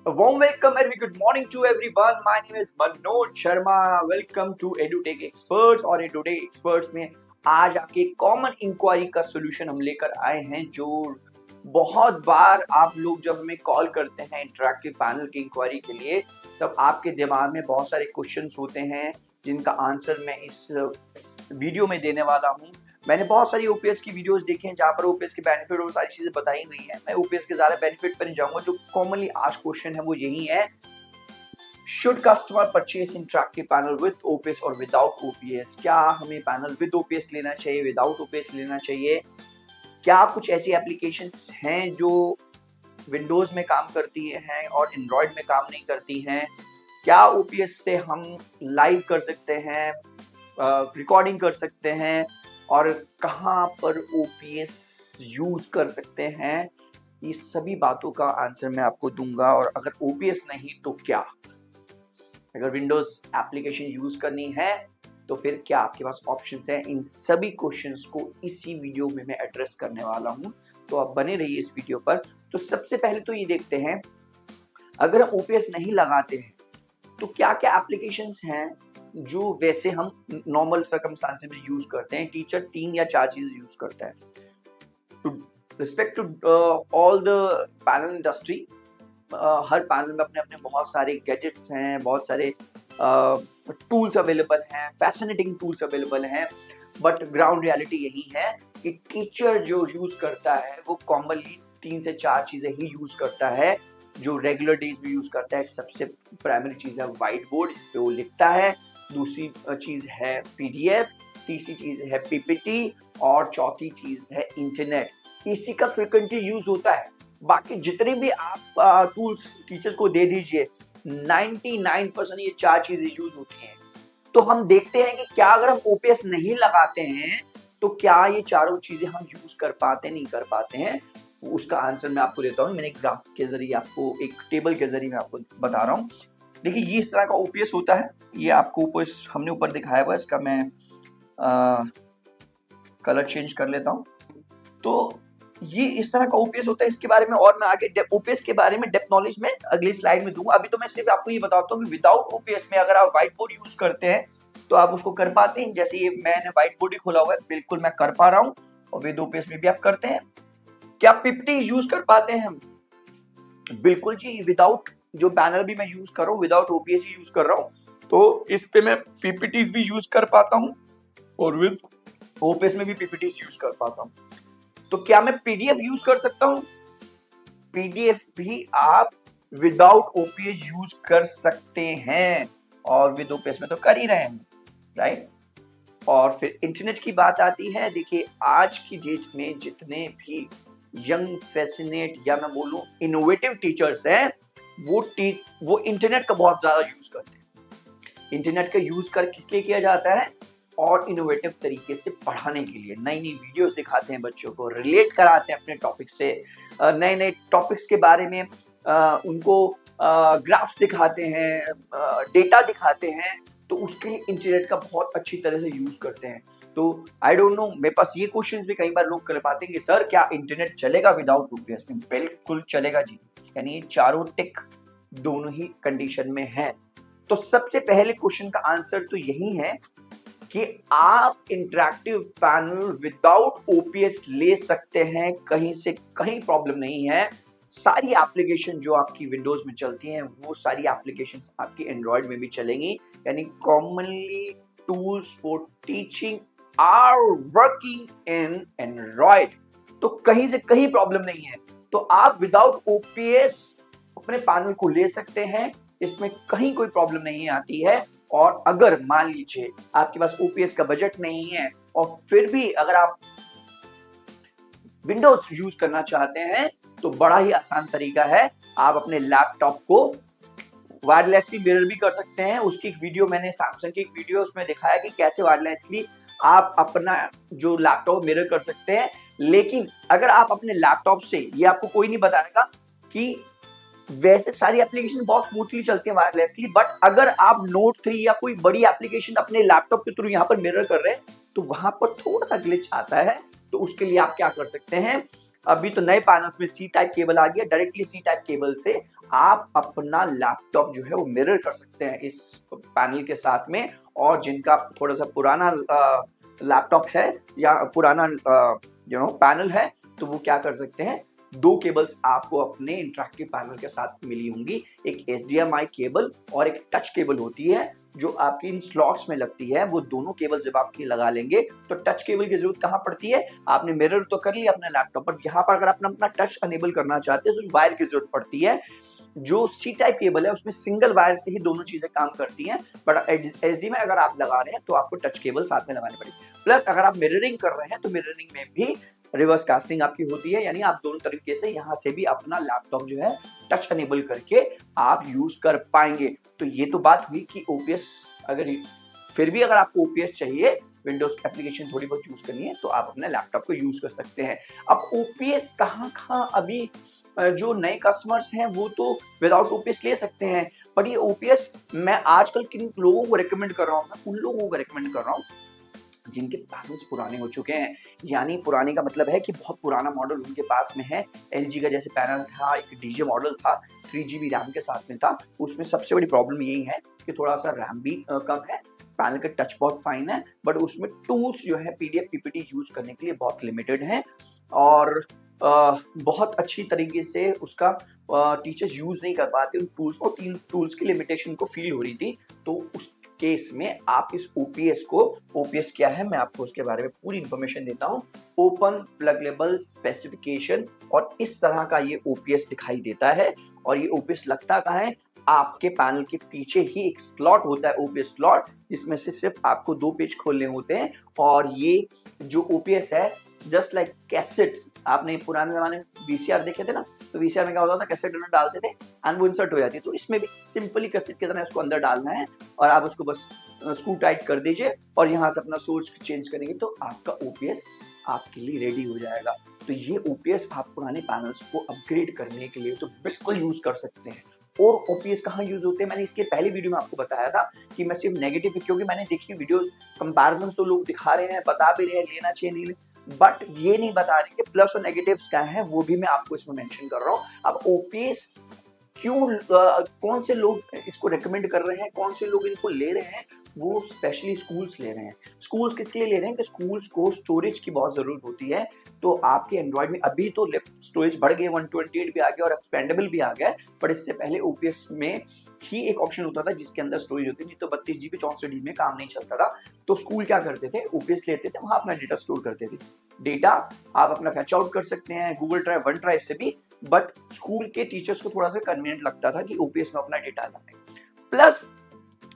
A warm welcome and good morning to everyone. My name is Manoj Sharma. Welcome to EduTech Experts और EduTech Experts में आज आपके common inquiry का solution हम लेकर आए हैं। जो बहुत बार आप लोग जब हमें कॉल करते हैं इंटरैक्टिव पैनल की इंक्वायरी के लिए, तब आपके दिमाग में बहुत सारे क्वेश्चंस होते हैं जिनका आंसर मैं इस वीडियो में देने वाला हूँ। मैंने बहुत सारी ओपीएस की वीडियोस देखी हैं जहाँ पर ओपीएस के बेनिफिट और सारी चीजें बताई गई हैं। मैं ओपीएस के ज़्यादा बेनिफिट पर नहीं जाऊंगा। जो कॉमनली आज क्वेश्चन है वो यही है, should customer purchase interactive panel with OPS और विदाउट ओपीएस? क्या हमें पैनल विद ओपीएस लेना चाहिए, विदाउट ओपीएस लेना चाहिए? क्या कुछ ऐसी एप्लीकेशंस हैं जो विंडोज में काम करती हैं और एंड्रॉयड में काम नहीं करती हैं? क्या ओपीएस से हम लाइव कर सकते हैं, रिकॉर्डिंग कर सकते हैं, और कहाँ पर ओपीएस यूज कर सकते हैं? ये सभी बातों का आंसर मैं आपको दूंगा। और अगर ओपीएस नहीं तो क्या? अगर विंडोज एप्लीकेशन यूज करनी है तो फिर क्या आपके पास ऑप्शंस हैं? इन सभी क्वेश्चंस को इसी वीडियो में मैं एड्रेस करने वाला हूं, तो आप बने रहिए इस वीडियो पर। तो सबसे पहले तो ये देखते हैं, अगर हम ओपीएस नहीं लगाते हैं तो क्या क्या एप्लीकेशंस हैं जो वैसे हम नॉर्मल सर्कमस्टांसेस में यूज करते हैं। टीचर 3 या 4 चीज यूज करता है। To respect to all the panel industry, हर पैनल में अपने अपने बहुत सारे गैजेट्स हैं, बहुत सारे टूल्स अवेलेबल हैं, फैसिनेटिंग टूल्स अवेलेबल हैं, बट ग्राउंड रियलिटी यही है कि टीचर जो यूज करता है वो कॉमनली 3 से 4 चीजें ही यूज करता है जो रेगुलर डेज में यूज करता है। सबसे प्राइमरी चीज है व्हाइट बोर्ड, इस पे वो लिखता है। दूसरी चीज है पीडीएफ, तीसरी चीज है पीपीटी, और चौथी चीज है इंटरनेट। इसी का फ्रिक्वेंटली यूज होता है। बाकी जितने भी आप टूल्स टीचर्स को दे दीजिए, 99% ये 4 चीजें यूज होती हैं। तो हम देखते हैं कि क्या अगर हम ओपीएस नहीं लगाते हैं तो क्या ये चारों चीजें हम यूज कर पाते, नहीं कर पाते हैं? उसका आंसर मैं आपको देता हूँ। मैंने एक ग्राफ के जरिए आपको, एक टेबल के जरिए मैं आपको बता रहा हूँ। देखिए, ये इस तरह का ओपीएस होता है। ये आपको ऊपर हमने ऊपर दिखाया हुआ है। इसका मैं कलर चेंज कर लेता हूँ। तो ये इस तरह का ओपीएस होता है। इसके बारे में और मैं आगे ओपीएस के बारे में डेप्थ नॉलेज में अगली स्लाइड में दूंगा। अभी तो मैं सिर्फ आपको ये बताता हूँ कि विदाउट ओपीएस में अगर आप व्हाइट बोर्ड यूज करते हैं तो आप उसको कर पाते हैं। जैसे ये मैंने व्हाइट बोर्ड ही खोला हुआ है, बिल्कुल मैं कर पा रहा हूँ। और विद ओपीएस में भी आप करते हैं। क्या पीपीटी यूज कर पाते हैं हम? बिल्कुल जी। विदाउट जो पैनल भी मैं यूज कर रहा हूँ, विदाउट ओपीएस ही यूज कर रहा हूँ, तो इस पे मैं पीपीटीज भी यूज कर पाता हूँ और विद ओपीएस में भी पीपीटीज यूज कर पाता हूँ। तो क्या मैं पीडीएफ यूज कर सकता हूँ? पीडीएफ भी आप विदाउट ओपीएस यूज कर सकते हैं, और विद ओपीएस में तो कर ही रहे हैं, राइट? और फिर इंटरनेट की बात आती है। देखिए, आज की डेट में जितने भी यंग, फैसिनेट या मैं बोलूं इनोवेटिव टीचर्स हैं, वो इंटरनेट का बहुत ज्यादा यूज करते हैं। इंटरनेट का यूज कर किस लिए किया जाता है? और इनोवेटिव तरीके से पढ़ाने के लिए। नई नई वीडियोस दिखाते हैं, बच्चों को रिलेट कराते हैं अपने टॉपिक से, नए नए टॉपिक्स के बारे में उनको ग्राफ्स दिखाते हैं, डेटा दिखाते हैं। तो उसके लिए इंटरनेट का बहुत अच्छी तरह से यूज करते हैं। तो आई डोंट नो, मेरे पास ये क्वेश्चंस भी कई बार लोग कर पाते हैं कि सर क्या इंटरनेट चलेगा विदाउट ओपीएस में? बिल्कुल चलेगा जी। यानी ये चारों टिक दोनों ही कंडीशन में है। तो सबसे पहले क्वेश्चन का आंसर तो यही है कि आप इंटरैक्टिव पैनल विदाउट ओपीएस ले सकते हैं। कहीं से कहीं प्रॉब्लम नहीं है। सारी एप्लीकेशन जो आपकी विंडोज में चलती हैं वो सारी एप्लीकेशन आपकी एंड्रॉयड में भी चलेंगी। यानी commonly tools for teaching are working in Android. तो कहीं से कहीं प्रॉब्लम नहीं है। तो आप विदाउट ओपीएस अपने पैनल को ले सकते हैं, इसमें कहीं कोई प्रॉब्लम नहीं आती है। और अगर मान लीजिए आपके पास ओपीएस का बजट नहीं है और फिर भी अगर आप विंडोज यूज करना चाहते हैं, तो बड़ा ही आसान तरीका है। आप अपने लैपटॉप को वायरलेसली मिरर भी कर सकते हैं। उसकी एक वीडियो मैंने सैमसंग की एक वीडियो उसमें दिखाया कि कैसे वायरलेसली आप अपना जो लैपटॉप मिरर कर सकते हैं। लेकिन अगर आप अपने लैपटॉप से, ये आपको कोई नहीं बताएगा कि वैसे सारी एप्लीकेशन बहुत स्मूथली चलती है वायरलेसली, बट अगर आप नोट 3 या कोई बड़ी एप्लीकेशन अपने लैपटॉप के थ्रू यहाँ पर मिरर कर रहे हैं तो वहां पर थोड़ा सा ग्लिच आता है। तो उसके लिए आप क्या कर सकते हैं, अभी तो नए पैनल्स में सी टाइप केबल आ गया, डायरेक्टली सी टाइप केबल से आप अपना लैपटॉप जो है वो मिरर कर सकते हैं इस पैनल के साथ में। और जिनका थोड़ा सा पुराना लैपटॉप है या पुराना पैनल है, तो वो क्या कर सकते हैं, दो केबल्स आपको अपने इंटरैक्टिव पैनल के साथ मिली होंगी। एक HDMI केबल और एक टच केबल होती है जो आपकी इन स्लॉट्स में लगती है। वो दोनों केबल जब आपकी लगा लेंगे तो टच केबल की जरूरत कहाँ पड़ती है, आपने मिरर तो कर लिया अपने लैपटॉप पर, यहाँ पर अगर आप अपना टच अनेबल करना चाहते हैं तो वायर की जरूरत पड़ती है। जो सी टाइप केबल है उसमें सिंगल वायर से ही दोनों चीजें काम करती हैं, बट HD में अगर आप लगा रहे हैं तो आपको टच केबल साथ में लगानी पड़ेगी। प्लस अगर आप मिररिंग कर रहे हैं तो मिररिंग में भी रिवर्स कास्टिंग आपकी होती है, यानी आप दोनों तरीके से यहाँ से भी अपना लैपटॉप जो है टच अनेबल करके आप यूज कर पाएंगे। तो ये तो बात हुई कि OPS अगर फिर भी अगर आपको OPS चाहिए, विंडोज एप्लीकेशन थोड़ी बहुत यूज करनी है, तो आप अपने लैपटॉप को यूज कर सकते हैं। अब OPS कहाँ अभी जो नए कस्टमर्स हैं वो तो विदाउट OPS ले सकते हैं, बट ये OPS मैं आजकल किन लोगों को रेकमेंड कर रहा हूँ, मैं उन लोगों को रेकमेंड कर रहा हूँ जिनके पैनल्स पुराने हो चुके हैं। यानी पुराने का मतलब है कि बहुत पुराना मॉडल उनके पास में है। LG का जैसे पैनल था, एक DJ मॉडल था, 3GB रैम के साथ में था। उसमें सबसे बड़ी प्रॉब्लम यही है कि थोड़ा सा रैम भी कम है, पैनल का टच बहुत फाइन है, बट उसमें टूल्स जो है PDF PPT यूज करने के लिए बहुत लिमिटेड हैं और बहुत अच्छी तरीके से उसका टीचर्स यूज नहीं कर पाते उन टूल्स को, तीन टूल्स की लिमिटेशन को फील हो रही थी। तो उस केस में आप इस OPS को, OPS क्या है मैं आपको उसके बारे में पूरी इंफॉर्मेशन देता हूँ। ओपन प्लगेबल स्पेसिफिकेशन, और इस तरह का ये OPS दिखाई देता है। और ये OPS लगता कहाँ है, आपके पैनल के पीछे ही एक स्लॉट होता है, OPS स्लॉट, जिसमें से सिर्फ आपको 2 पेज खोलने होते हैं। और ये जो OPS है जस्ट लाइक कैसेट्स, आपने पुराने जमाने में VCR देखे थे ना, तो VCR में क्या होता था, कैसेट अंदर डालते थे एंड वो इंसर्ट हो जाती है। तो इसमें भी सिंपली कैसेट की तरह इसको अंदर डालना है और आप उसको बस स्क्रू टाइट कर दीजिए और यहाँ से अपना सोर्स चेंज करेंगे तो आपका OPS आपके लिए रेडी हो जाएगा। तो ये OPS आप पुराने पैनल्स को अपग्रेड करने के लिए तो बिल्कुल यूज कर सकते हैं। और OPS कहाँ यूज होते हैं, मैंने इसके पहले वीडियो में आपको बताया था कि मैं सिर्फ नेगेटिव, क्योंकि मैंने देखी वीडियोस कंपैरिजन तो लोग दिखा रहे हैं, बता भी रहे हैं लेना चाहिए नहीं, बट ये नहीं बता रहे कि प्लस और नेगेटिव्स क्या है, वो भी मैं आपको इसमें मेंशन कर रहा हूँ। अब OPS क्यों कौन से लोग इसको रेकमेंड कर रहे हैं, कौन से लोग इनको ले रहे हैं, वो स्पेशली स्कूल्स ले रहे हैं। स्कूल्स किस लिए ले रहे हैं कि स्कूल्स को स्टोरेज की बहुत जरूरत होती है। तो आपके एंड्रॉइड में अभी तो स्टोरेज बढ़ गए, 128 भी आ गया और एक्सपेंडेबल भी आ गया, पर इससे पहले OPS में ही एक ऑप्शन होता था जिसके अंदर स्टोरेज होती थी, तो 32 GB 64 GB में काम नहीं चलता था। तो स्कूल क्या करते थे, OPS लेते थे, वहां अपना डेटा स्टोर करते थे। डेटा आप अपना फैच आउट कर सकते हैं गूगल ड्राइव, वन ड्राइव से भी, बट स्कूल के टीचर्स को थोड़ा सा कन्वीनियंट लगता था कि OPS में अपना डेटा लगाए। प्लस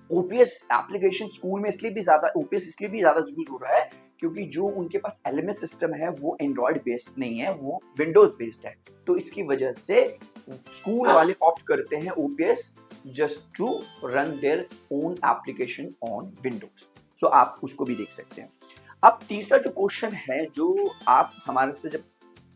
OPS एप्लीकेशन स्कूल में इसलिए भी ज्यादा, OPS इसलिए भी ज्यादा यूज हो रहा है क्योंकि जो उनके पास LMS सिस्टम है वो एंड्रॉइड बेस्ड नहीं है, वो विंडोज बेस्ड है। तो इसकी वजह से स्कूल वाले ऑप्ट करते हैं OPS just to run their own application on Windows. So आप उसको भी देख सकते हैं। अब तीसरा जो क्वेश्चन है, जो आप हमारे से जब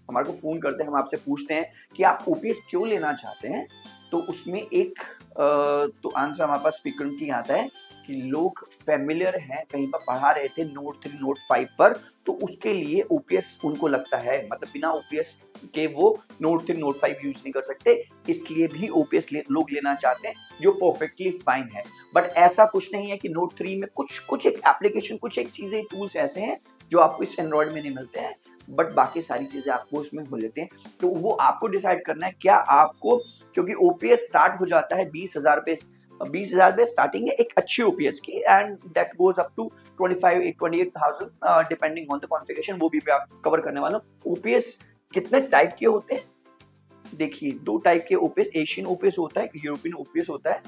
हमारे को फोन करते हैं, हम आपसे पूछते हैं कि आप OPS क्यों लेना चाहते हैं, तो उसमें एक तो आंसर हमारे पास स्पीकर की आता है कि लोग फेमिलियर हैं, कहीं पर पढ़ा रहे थे नोट 3 नोट 5 पर, तो उसके लिए OPS उनको लगता है, मतलब बिना OPS के वो नोट 3 नोट 5 यूज नहीं कर सकते, इसलिए भी OPS लोग लेना चाहते हैं, जो परफेक्टली फाइन है। बट ऐसा कुछ नहीं है कि नोट 3 में कुछ एक एप्लीकेशन, कुछ एक चीजें, टूल्स ऐसे हैं जो आपको इस एंड्रॉइड में नहीं मिलते हैं, बट बाकी सारी चीजें आपको उसमें मिल लेते हैं। तो वो आपको डिसाइड करना है क्या आपको, क्योंकि OPS स्टार्ट हो जाता है 20,000 पे स्टार्टिंग है एक अच्छी OPS की, and that goes up to 28,000 depending on the configuration, वो भी आप कवर करने वाला हूं। OPS कितने टाइप के होते हैं, देखिए 2 टाइप के OPS, एशियन OPS होता है, यूरोपियन OPS होता है।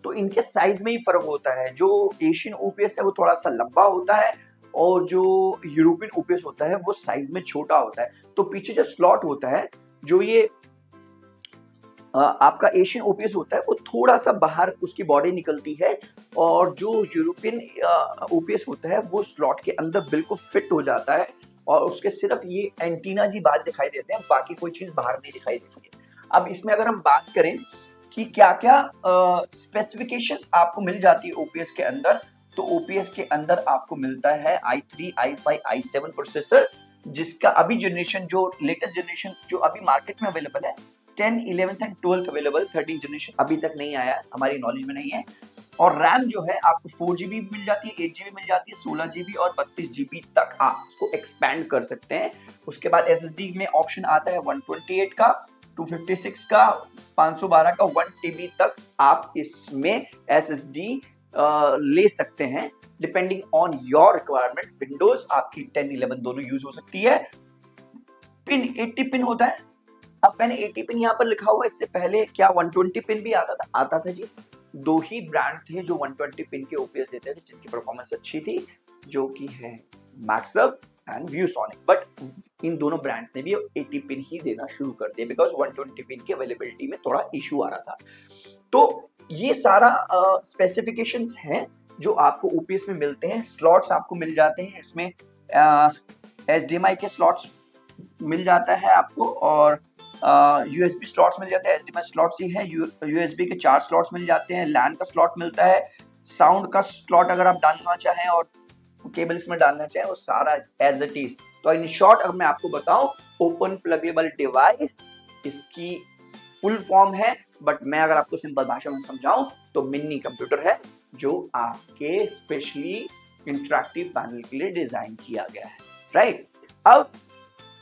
तो इनके साइज में ही फर्क होता है, जो एशियन OPS है वो थोड़ा सा लंबा होता है और जो यूरोपियन OPS होता है वो साइज में छोटा होता है। तो पीछे जो स्लॉट होता है, जो ये आपका एशियन OPS होता है वो थोड़ा सा बाहर उसकी बॉडी निकलती है, और जो यूरोपियन OPS होता है वो स्लॉट के अंदर बिल्कुल फिट हो जाता है, और उसके सिर्फ ये एंटीना जी बाहर दिखाई देते हैं, बाकी कोई चीज बाहर नहीं दिखाई देती है। अब इसमें अगर हम बात करें कि क्या क्या स्पेसिफिकेशंस आपको मिल जाती है OPS के अंदर, तो OPS के अंदर आपको मिलता है i3, i5, i7 प्रोसेसर, जिसका अभी जनरेशन, जो लेटेस्ट जनरेशन जो अभी मार्केट में अवेलेबल है 10, 11th and 12th available, 13 generation अभी तक नहीं आया, हमारी नॉलेज में नहीं है। और रैम जो है आपको 4GB मिल जाती है, 8GB मिल जाती है, 16GB और 32GB तक आप उसको एक्सपैंड कर सकते हैं। उसके बाद SSD में ऑप्शन आता है 128 का, 256 का, 512 का, 1TB तक आप इसमें SSD ले सकते हैं depending on your requirement. Windows आपकी 10, 11 दोनों यूज हो सकती है। पिन 80 पिन होता है। अब मैंने 80 पिन यहाँ पर लिखा हुआ है, इससे पहले क्या 120 पिन भी आता था जी। दो ही ब्रांड थे जो 120 पिन के ओपीएस देते थे जिनकी परफॉर्मेंस अच्छी थी, जो कि है मैक्सअप एंड व्यूसोनिक। बट इन दोनों ब्रांड ने भी 80 पिन ही देना शुरू कर दिया बिकॉज 120 पिन की अवेलेबिलिटी में थोड़ा इशू आ रहा था। तो ये सारा स्पेसिफिकेशंस हैं जो आपको ओपीएस में मिलते हैं। स्लॉट्स आपको मिल जाते हैं इसमें, HDMI के स्लॉट्स मिल जाता है आपको, और USB स्लॉट्स मिल जाते हैं। HDMI स्लॉट्स ही है, USB के 4 स्लॉट्स मिल जाते हैं, LAN का स्लॉट मिलता है, साउंड का स्लॉट अगर आप डालना चाहें और केबल इसमें डालना चाहें वो सारा एज इट इज। तो इन शॉर्ट अगर मैं आपको बताऊं, ओपन प्लगेबल डिवाइस इसकी फुल फॉर्म है, बट मैं अगर आपको सिंपल भाषा में समझाऊं तो मिनी कंप्यूटर है जो आपके स्पेशली इंटरैक्टिव पैनल के लिए डिजाइन किया गया है, राइट। अब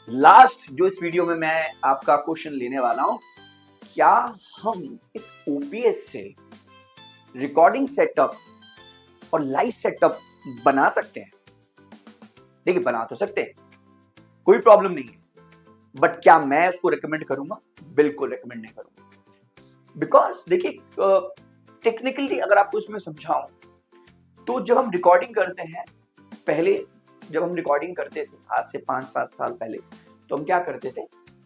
लास्ट जो इस वीडियो में मैं आपका क्वेश्चन लेने वाला हूं, क्या हम इस ओपीएस से रिकॉर्डिंग सेटअप और लाइव सेटअप बना सकते हैं? देखिए, बना तो सकते हैं, कोई प्रॉब्लम नहीं है, बट क्या मैं उसको रिकमेंड करूंगा? बिल्कुल रिकमेंड नहीं करूंगा। बिकॉज देखिए, टेक्निकली अगर आपको इसमें समझाऊं तो जब हम रिकॉर्डिंग करते हैं, पहले जब हम रिकॉर्डिंग करते थे आज से 5-7 साल पहले, तो हम क्या करते थे,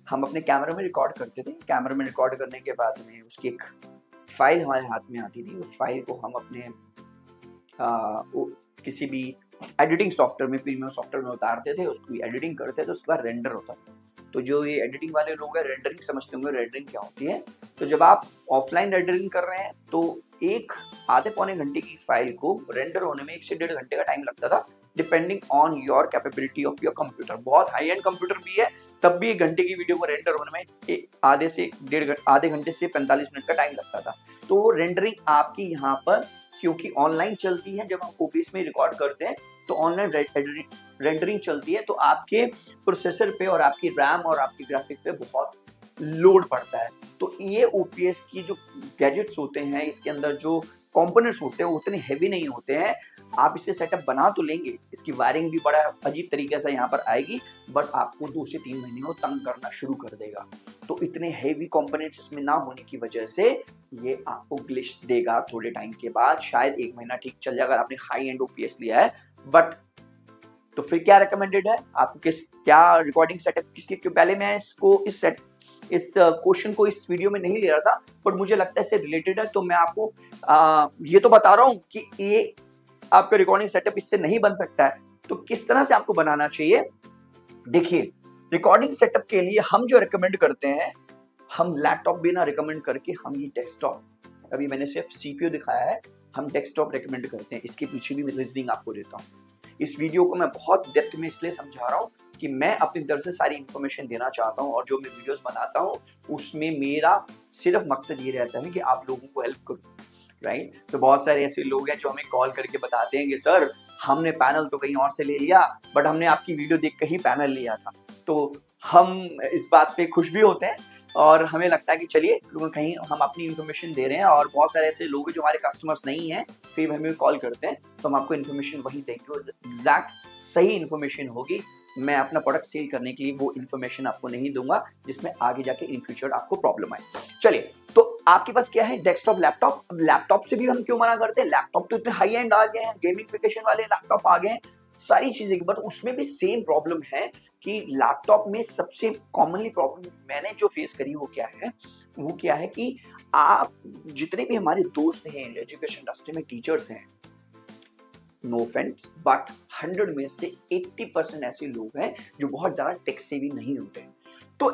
हम अपने कैमरे में रिकॉर्ड करते थे। कैमरे में रिकॉर्ड करने के बाद में उसकी एक फाइल हमारे हाथ में आती थी। उस फाइल को हम अपने किसी भी एडिटिंग सॉफ्टवेयर में, प्रीमियम सॉफ्टवेयर में उतारते थे, उसकी एडिटिंग करते थे, उसके बाद रेंडर होता था। तो जो ये एडिटिंग वाले लोग हैं, रेंडरिंग समझते होंगे, रेंडरिंग क्या होती है। तो जब आप ऑफलाइन रेंडरिंग कर रहे हैं तो एक आधे पौने घंटे की फाइल को रेंडर होने में 1 से 1.5 घंटे का टाइम लगता था, depending on your capability of your computer. बहुत हाई एंड कंप्यूटर भी है, तब भी 1 घंटे की वीडियो को रेंडर होने में आधे घंटे से 45 मिनट का टाइम लगता था। तो रेंडरिंग आपकी यहाँ पर क्योंकि ऑनलाइन चलती है, जब हम ओपीएस में रिकॉर्ड करते हैं तो ऑनलाइन रेंडरिंग चलती है, तो आपके प्रोसेसर पे और आपकी रैम और आपकी ग्राफिक पे बहुत लोड पड़ता है। तो ये ओपीएस की जो गैजेट्स होते हैं, इसके अंदर जो कंपोनेंट्स होते हैं वो उतने हैवी नहीं होते हैं। आप इससे सेटअप बना तो लेंगे, इसकी वायरिंग भी बड़ा अजीब तरीके से यहाँ पर आएगी, बट आपको 2 से 3 महीने में तंग करना शुरू कर देगा। तो इतने हैवी कंपोनेंट्स इसमें ना होने की वजह से ये आपको ग्लिच देगा थोड़े टाइम के बाद। शायद 1 महीना ठीक चल जाएगा अगर आपने हाई एंड ओपीएस लिया है, बट तो फिर क्या रिकमेंडेड है आपको, क्या रिकॉर्डिंग सेटअप किसके? क्यों पहले मैं इस क्वेश्चन को इस वीडियो में नहीं ले रहा था, बट मुझे लगता है इससे रिलेटेड है, तो मैं आपको ये तो बता रहा हूँ कि ये आपका रिकॉर्डिंग सेटअप इससे नहीं बन सकता है, तो किस तरह से आपको बनाना चाहिए। देखिए, रिकॉर्डिंग सेटअप के लिए हम जो रिकमेंड करते हैं, हम लैपटॉप भी ना रिकमेंड करके हम ये डेस्कटॉप, अभी मैंने सिर्फ सीपीयू दिखाया है, हम डेस्कटॉप रिकमेंड करते हैं। इसके पीछे भी मैं रीजनिंग आपको देता हूँ। इस वीडियो को मैं बहुत डेप्थ में इसलिए समझा रहा हूँ कि मैं अपनी तरफ से सारी इन्फॉर्मेशन देना चाहता हूँ, और जो मैं वीडियोस बनाता हूँ उसमें मेरा सिर्फ मकसद ये रहता है कि आप लोगों को हेल्प करूँ, राइट। तो बहुत सारे ऐसे लोग हैं जो हमें कॉल करके बताते हैं कि सर हमने पैनल तो कहीं और से ले लिया, बट हमने आपकी वीडियो देख कर ही पैनल लिया था। तो हम इस बात पे खुश भी होते हैं और हमें लगता है कि चलिए कहीं हम अपनी इन्फॉर्मेशन दे रहे हैं। और बहुत सारे ऐसे लोग हैं जो हमारे कस्टमर्स नहीं हैं, फिर हमें कॉल करते हैं, तो हम आपको इन्फॉर्मेशन वही देंगे, एग्जैक्ट सही इन्फॉर्मेशन होगी। मैं अपना प्रोडक्ट सेल करने के लिए वो इन्फॉर्मेशन आपको नहीं दूंगा जिसमें आगे जाके इन फ्यूचर आपको प्रॉब्लम आए। चलिए, तो आपके पास क्या है, डेस्कटॉप, लैपटॉप। अब लैपटॉप से भी हम क्यों मना करते हैं? लैपटॉप तो इतने हाई एंड आ गए हैं, गेमिंगफिकेशन वाले लैपटॉप आ गए हैं, सारी चीजें, बट उसमें भी सेम प्रॉब्लम है कि लैपटॉप में सबसे कॉमनली प्रॉब्लम मैंने जो फेस करी वो क्या है कि आप जितने भी हमारे दोस्त हैं एजुकेशन इंडस्ट्री में, टीचर्स हैं, नो ऑफेंस, बट 100 में से 80% ऐसे लोग हैं जो बहुत ज्यादा टेक सेवी नहीं होते। तो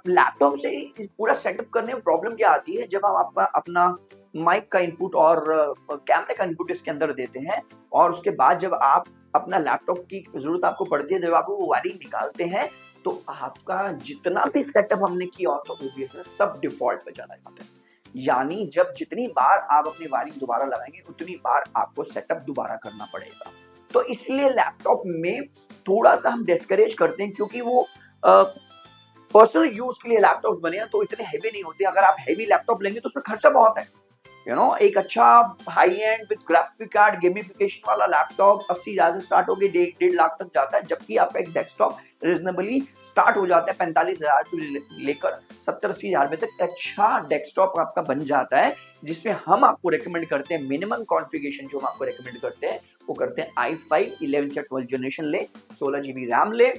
लैपटॉप से पूरा सेटअप करने में प्रॉब्लम क्या आती है, जब आप अपना माइक का इनपुट और कैमरे का इनपुट इसके अंदर देते हैं, और उसके बाद जब आप अपना लैपटॉप की जरूरत आपको पड़ती है, जब आप वो वायरिंग निकालते हैं, तो आपका जितना भी सेटअप हमने किया होता है ओबीएस में सब डिफॉल्ट पे चला जाता है। यानी जब जितनी बार आप अपनी वायरिंग दोबारा लगाएंगे उतनी बार आपको सेटअप दोबारा करना पड़ेगा। तो इसलिए लैपटॉप में थोड़ा सा हम डिस्करेज करते हैं, क्योंकि वो पर्सनल यूज के लिए लैपटॉप बने हैं तो इतने हैवी नहीं होते। अगर आप हैवी लैपटॉप लेंगे तो उसमें खर्चा बहुत है। एक अच्छा high and with graphic card gamification वाला लैपटॉप 80,000 से स्टार्ट होकर 1.5 लाख तक जाता है, जबकि आपका एक डेस्कटॉप रिजनेबली स्टार्ट हो जाता है 45,000 से लेकर 70-80,000 रुपए तक। अच्छा डेस्कटॉप आपका बन जाता है, जिसमें हम आपको रेकमेंड करते हैं मिनिमम कॉन्फ़िगरेशन जो हम आपको रेकमेंड करते हैं वो करते हैं i5 11th या 12th जनरेशन ले, 16 GB रैम ले।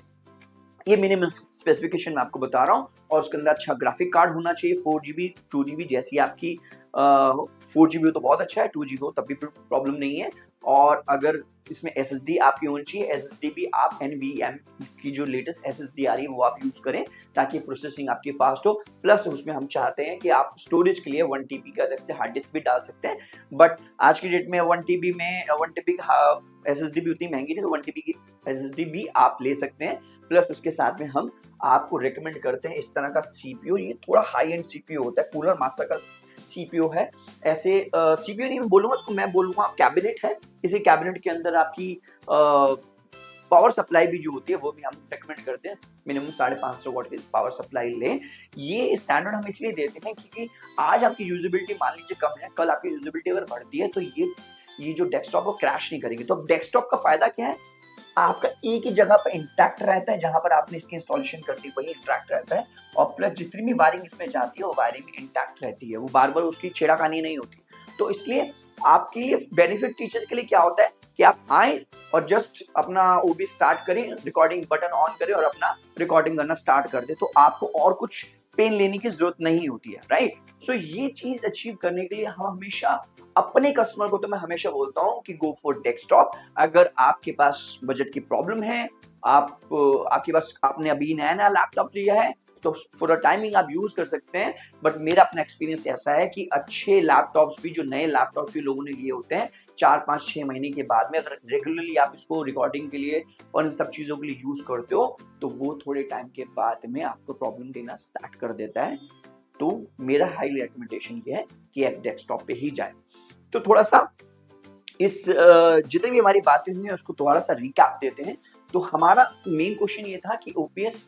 ये मिनिमम स्पेसिफिकेशन मैं आपको बता रहा हूँ, और उसके अंदर अच्छा ग्राफिक कार्ड होना चाहिए 4 GB 2 GB जैसी आपकी 4 GB हो तो बहुत अच्छा है, 2 GB हो तब भी प्रॉब्लम नहीं है। और अगर इसमें SSD आपकी होनी चाहिए, SSD भी आप NVMe की जो लेटेस्ट SSD आ रही है वो आप यूज करें ताकि प्रोसेसिंग आपकी फास्ट हो। प्लस उसमें हम चाहते हैं कि आप स्टोरेज के लिए 1 TB का अलग से हार्ड डिस्क भी डाल सकते हैं, बट आज की डेट में 1 TB में 1 TB SSD भी उतनी महंगी नहीं, तो 1 TB की SSD भी आप ले सकते हैं। प्लस उसके साथ में हम आपको रेकमेंड करते हैं इस तरह का CPU। ये थोड़ा हाई एंड CPU होता है, कूलर मास्टर का CPU है। ऐसे CPU नहीं मैं बोलूंगा उसको, मैं बोलूंगा कैबिनेट है। इसी कैबिनेट के अंदर आपकी पावर सप्लाई भी जो होती है वो भी हम रेकमेंड करते हैं, मिनिमम 550 वाट की पावर सप्लाई लें। ये स्टैंडर्ड हम इसलिए देते हैं क्योंकि आज आपकी यूजेबिलिटी मान लीजिए कम है, कल आपकी यूजेबिलिटी अगर बढ़ती है तो ये जो डेस्कटॉप वो क्रैश नहीं करेगी। तो डेस्कटॉप का फायदा क्या है, आपका एक ही जगह पर इंटैक्ट रहता है, जहां पर आपने इसकी इंस्टॉलेशन कर दी वही इंटैक्ट रहता है, और प्लस जितनी भी वायरिंग इसमें जाती है वो वायरिंग इंटैक्ट रहती है, वो बार बार उसकी छेड़ाखानी नहीं होती। तो इसलिए आपके लिए बेनिफिट टीचर के लिए क्या होता है कि आप आए और जस्ट अपना ओबी स्टार्ट करें, रिकॉर्डिंग बटन ऑन करें और अपना रिकॉर्डिंग करना स्टार्ट कर दे, तो आपको और कुछ पेन लेने की जरूरत नहीं होती है, राइट। सो ये चीज अचीव करने के लिए हम हमेशा अपने कस्टमर को, तो मैं हमेशा बोलता हूँ कि गो फॉर डेस्कटॉप। अगर आपके पास बजट की प्रॉब्लम है, आपके पास आपने अभी नया नया लैपटॉप लिया है तो फॉर अ टाइमिंग आप यूज कर सकते हैं। बट मेरा अपना एक्सपीरियंस ऐसा है कि अच्छे लैपटॉप्स भी जो नए लैपटॉप भी लोगों ने लिए होते हैं 4-5-6 महीने के बाद में, अगर रेगुलरली आप इसको रिकॉर्डिंग के लिए और इन सब चीजों के लिए यूज करते हो तो वो थोड़े टाइम के बाद में आपको प्रॉब्लम देना स्टार्ट कर देता है। तो मेरा हाईली रिकमेंडेशन ये है कि आप डेस्कटॉप पे ही जाए। तो थोड़ा सा इस जितनी भी हमारी बातें हुई हैं उसको थोड़ा सा रिकैप देते हैं। तो हमारा मेन क्वेश्चन ये था कि ओपीएस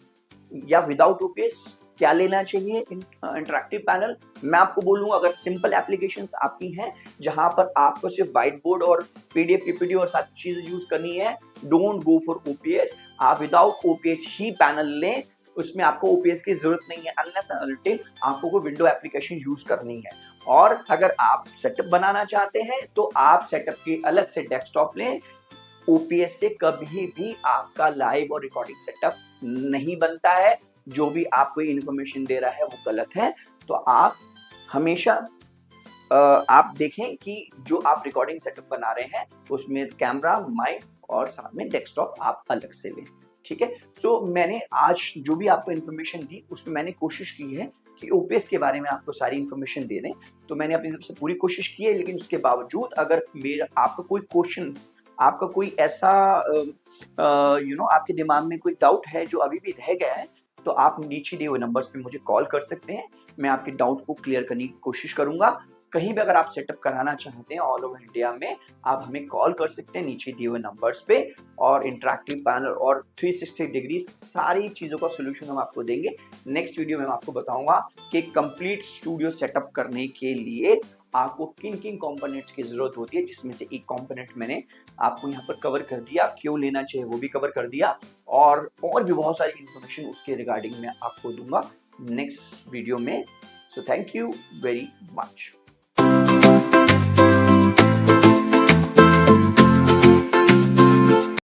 या विदाउट ओपीएस क्या लेना चाहिए इंटरैक्टिव पैनल। मैं आपको बोलूंगा अगर सिंपल एप्लीकेशंस आपकी हैं जहां पर आपको सिर्फ व्हाइट बोर्ड और पीडीएफ पीपीटी और सारी चीजें यूज करनी है, डोंट गो फॉर ओपीएस। आप विदाउट ओपीएस ही पैनल लें, उसमें आपको ओपीएस की जरूरत नहीं है अनलेस एंड अनटिल आपको कोई विंडो एप्लीकेशन यूज करनी है। और अगर आप सेटअप बनाना चाहते हैं तो आप सेटअप के अलग से डेस्कटॉप लें। ओपीएस से कभी भी आपका लाइव और रिकॉर्डिंग सेटअप नहीं बनता है, जो भी आपको इन्फॉर्मेशन दे रहा है वो गलत है। तो आप हमेशा आप देखें कि जो आप रिकॉर्डिंग सेटअप बना रहे हैं उसमें कैमरा, माइक और साथ में डेस्कटॉप आप अलग से लें, ठीक है। तो मैंने आज जो भी आपको इन्फॉर्मेशन दी उसमें मैंने कोशिश की है कि ओपीएस के बारे में आपको सारी इन्फॉर्मेशन दे दें। तो मैंने अपनी तरफ से पूरी कोशिश की है, लेकिन उसके बावजूद अगर आपका कोई क्वेश्चन, आपका कोई ऐसा आपके दिमाग में कोई डाउट है जो अभी भी रह गया है, तो आप नीचे दिए हुए नंबर्स पे मुझे कॉल कर सकते हैं। मैं आपके डाउट को क्लियर करने की कोशिश करूंगा। कहीं भी अगर आप सेटअप कराना चाहते हैं ऑल ओवर इंडिया में, आप हमें कॉल कर सकते हैं नीचे दिए हुए नंबर्स पे, और इंटरैक्टिव पैनल और 360 डिग्री सारी चीज़ों का सोल्यूशन हम आपको देंगे। नेक्स्ट वीडियो में मैं आपको बताऊंगा कि कंप्लीट स्टूडियो सेटअप करने के लिए आपको किन किन कंपोनेंट्स की जरूरत होती है, जिसमें से एक कंपोनेंट मैंने आपको यहाँ पर कवर कर दिया, क्यों लेना चाहिए वो भी कवर कर दिया, और भी बहुत सारी इंफॉर्मेशन उसके रिगार्डिंग मैं आपको दूंगा नेक्स्ट वीडियो में। So thank you very much.